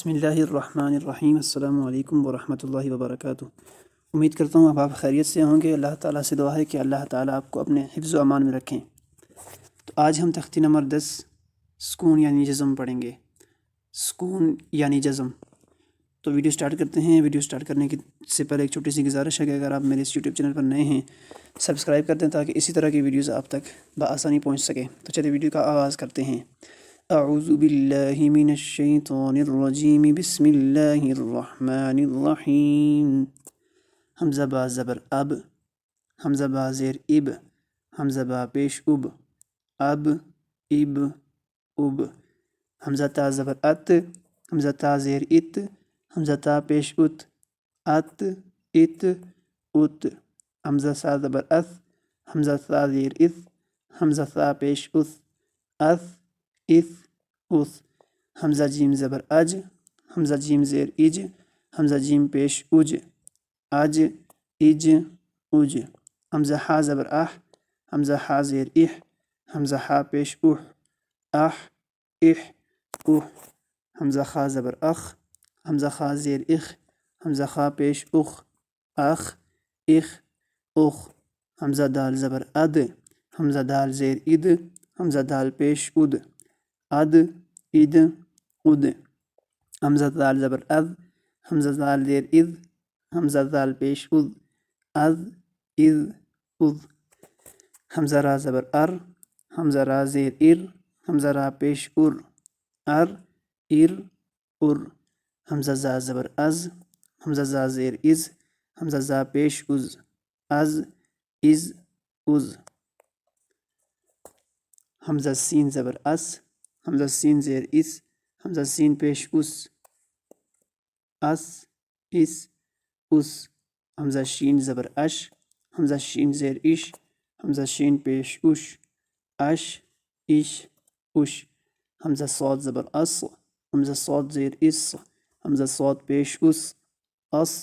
بسم اللہ الرحمن الرحیم۔ السلام علیکم ورحمۃ اللہ وبرکاتہ۔ امید کرتا ہوں آپ خیریت سے ہوں گے۔ اللہ تعالیٰ سے دعا ہے کہ اللہ تعالیٰ آپ کو اپنے حفظ و امان میں رکھیں۔ تو آج ہم تختی نمبر 10 سکون یعنی جزم پڑھیں گے۔ سکون یعنی جزم۔ تو ویڈیو سٹارٹ کرتے ہیں۔ ویڈیو سٹارٹ کرنے سے پہلے ایک چھوٹی سی گزارش ہے کہ اگر آپ میرے اس یوٹیوب چینل پر نئے ہیں سبسکرائب کر دیں تاکہ اسی طرح کی ویڈیوز آپ تک بآسانی پہنچ سکیں۔ تو چلیے ویڈیو کا آغاز کرتے ہیں۔ اعوذ باللہ من الشیطان الرجیم بسم اللہ الرحمن الرحیم۔ حمزہ با زبر اب، حمزہ با زیر اب، حمزہ با پیش اب، اب اب اب، حمزہ تا زبر ات، حمزہ تا زیر ات، حمزہ تا پیش ات، ات ات ات، حمزہ سا زبر اث، حمزہ سا زیر اث، حمزہ سا پیش اس، اث اث اس، حمزہ جیم زبر اج، حمزہ جیم زیر اج، حمزہ جیم پیش اج، اج اج اج، حمزہ ہا زبر اح، حمزہ ہا زیر اح، حمزہ ہا پیش اح، اح اح اح، حمزہ خا زبر اخ، حمزہ خا زیر اخ، حمزہ خا پیش اخ، اخ اخ اخ، حمزہ دال زبر اد، حمزہ دال زیر اد، حمزہ دال پیش اد، اد اد اد، حمزہ دال زبر اذ، حمزہ دال زیر اذ، حمزہ دال پیش اذ، اذ اذ اذ، حمزہ را زبر ار، حمزہ را زیر ار، حمزہ را پیش ار، ار ار ار، حمزہ زا زبر از، حمزہ زا زیر از، حمزہ زا پیش از، از از از، حمزہ سین زبر اس، حمزہ سین زیر اس، حمزہ سین پیش اس، اس اس اس، حمزہ شین زبر اش، حمزہ شین زیر اش، حمزہ شین پیش اش، اش اش اش، حمزہ صاد زبر اس، حمزہ صاد زیر اس، حمزہ صاد پیش اس، اس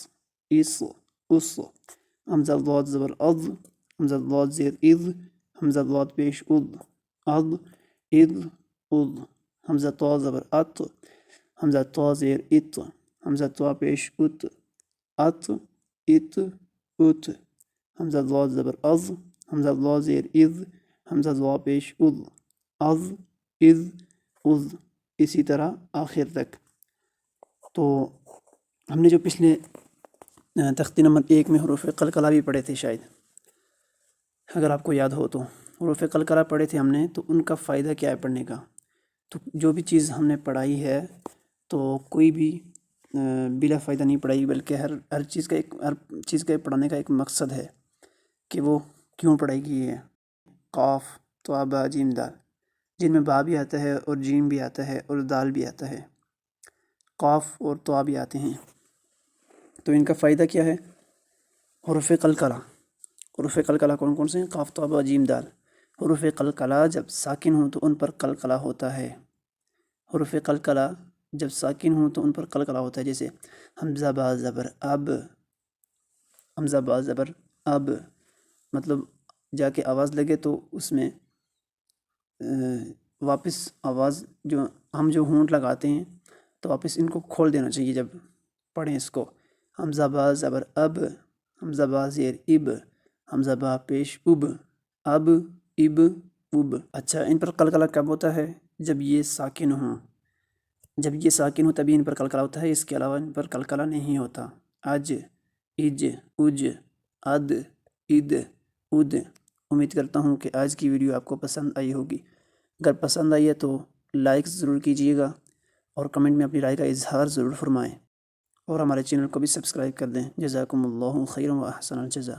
اس اس، حمزہ ضاد زبر اض، حمزہ ضاد زیر اض، حمزہ ضاد پیش اض، اض اض اض، حمزہ طا زبر ات، حمزہ طا زیر ات، حمزہ طا پیش ات، ات ات ات، حمزہ ضاد زبر از، حمزہ ضا زیر از، حمزہ ضا پیش از، از از از، اسی طرح آخر تک۔ تو ہم نے جو پچھلے تختی نمبر 1 میں حروف قلقلہ بھی پڑھے تھے، شاید اگر آپ کو یاد ہو تو حروف قلقلہ پڑھے تھے ہم نے، تو ان کا فائدہ کیا ہے پڑھنے کا؟ تو جو بھی چیز ہم نے پڑھائی ہے تو کوئی بھی بلا فائدہ نہیں پڑھائی، بلکہ ہر چیز کا پڑھانے کا ایک مقصد ہے کہ وہ کیوں پڑھائی گئی ہے۔ قاف طا با جیم دال، جن میں با بھی آتا ہے اور جیم بھی آتا ہے اور دال بھی آتا ہے، قاف اور طا بھی آتے ہیں۔ تو ان کا فائدہ کیا ہے؟ حروف قلقلہ، حروف قلقلہ کون کون سے ہیں؟ قاف طا با جیم دال۔ حروف قلقلہ جب ساکن ہوں تو ان پر قلقلہ ہوتا ہے، حروف قلقلہ جب ساکن ہوں تو ان پر قلقلہ ہوتا ہے، جیسے حمزہ با زبر اب، حمزہ با زبر اب، مطلب جا کے آواز لگے تو اس میں واپس آواز جو ہونٹ لگاتے ہیں تو واپس ان کو کھول دینا چاہیے جب پڑھیں اس کو۔ حمزہ با زبر اب، حمزہ با زیر اب، حمزہ با پیش اب، اب اب اب۔ اچھا، ان پر قلقلہ کب ہوتا ہے؟ جب یہ ساکن ہوں، جب یہ ساکن ہو تبھی ان پر قلقلہ ہوتا ہے، اس کے علاوہ ان پر قلقلہ نہیں ہوتا۔ اج اج اج، اد اد اد۔ امید کرتا ہوں کہ آج کی ویڈیو آپ کو پسند آئی ہوگی۔ اگر پسند آئی ہے تو لائک ضرور کیجیے گا اور کمنٹ میں اپنی رائے کا اظہار ضرور فرمائیں، اور ہمارے چینل کو بھی سبسکرائب کر دیں۔ جزاکم اللہ خیرا و احسن الجزا۔